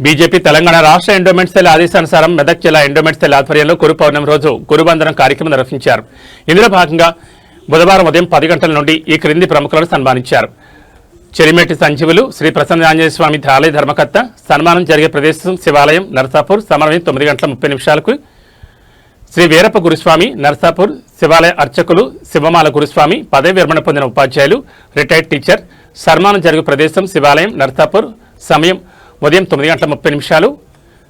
BJP Telangana రాష్ట్ర endowment cell ఆదేశానుసారం మెదక్ జిల్లా ఎండోమెంట్ సెల్ ఆధ్వర్యంలో గురు పౌర్ణమి రోజు గురువందనం కార్యక్రమం నిర్వహించారు. ఇందులో భాగంగా బుధవారం ఉదయం 10 గంటల నుండి ఈ క్రింది ప్రముఖులను సన్మానించారు. చెలిమేటి సంజీవులు శ్రీ ప్రసన్న ఆంజనేయ స్వామి ఆలయ ధర్మకర్త, సన్మానం జరిగే ప్రదేశం శివాలయం నరసాపూర్, సమయం 9 గంటల 30 నిమిషాలకు శ్రీ వీరప్ప గురుస్వామి నరసాపూర్, శివాలయ అర్చకులు శివమాల గురుస్వామి, పదవి విరమణ పొందిన ఉపాధ్యాయులు, రిటైర్డ్ టీచర్, సన్మానం జరిగే ప్రదేశం శివాలయం నరసాపూర్, సమయం ఉదయం 9 గంటల 30 నిమిషాలు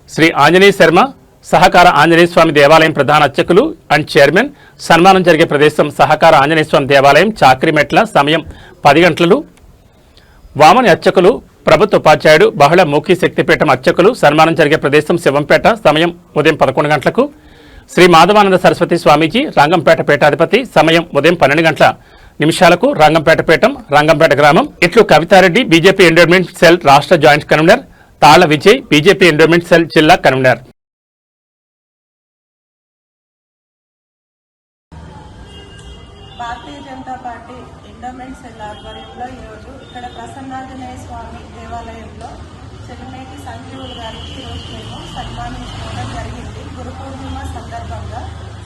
శ్రీ ఆంజనేయ శర్మ సహకార ఆంజనేయ స్వామి దేవాలయం ప్రధాన అర్చకులు అండ్ చైర్మన్, సన్మానం జరిగే ప్రదేశం సహకార ఆంజనేయ స్వామి దేవాలయం చాక్రిమెట్ల, సమయం 10 గంటలు వామని అర్చకులు, ప్రభుత్వ ఉపాధ్యాయుడు, బహుళ మూకీ శక్తిపీఠం అర్చకులు, సన్మానం జరిగే ప్రదేశం శివంపేట, సమయం ఉదయం 11 గంటలకు శ్రీ మాధవానంద సరస్వతి స్వామీజీ రంగంపేట పీఠాధిపతి, సమయం ఉదయం 12 గంటల నిమిషాలకు రంగంపేట పీఠం రంగంపేట గ్రామం. ఇట్లు కవితారెడ్డి బీజేపీ ఎండోమెంట్ సెల్ రాష్ట్ర జాయింట్ కన్వీనర్, తాళ్ల విజయ్ బీజేపీ ఎండోమెంట్ సెల్ జిల్లా convener. Bharatiya Janata party endowment cell ఆధ్వర్యంలో ఈరోజు ఇక్కడ ప్రసన్నాంజనేయ స్వామి దేవాలయంలో చెలిమేటి సంజీవులు గారికి ఈరోజు మేము సన్మానించుకోవడం జరిగింది. గురు పూర్ణిమ సందర్భంగా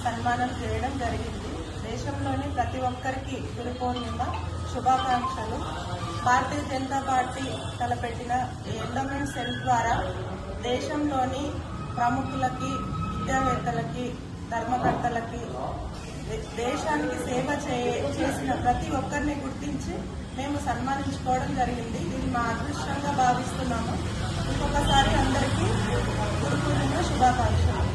సన్మానం చేయడం జరిగింది. దేశంలోని ప్రతి ఒక్కరికి గురు పూర్ణిమ శుభాకాంక్షలు. భారతీయ జనతా పార్టీ తలపెట్టిన ఎండోమెంట్ సెల్ ద్వారా దేశంలోని ప్రముఖులకి, విద్యావేత్తలకి, ధర్మకర్తలకి, దేశానికి సేవ చేసిన ప్రతి ఒక్కరిని గుర్తించి మేము సన్మానించుకోవడం జరిగింది. ఇది మా అదృష్టంగా భావిస్తున్నాము. ఇంకొకసారి అందరికీ గురు పూర్ణిమ శుభాకాంక్షలు.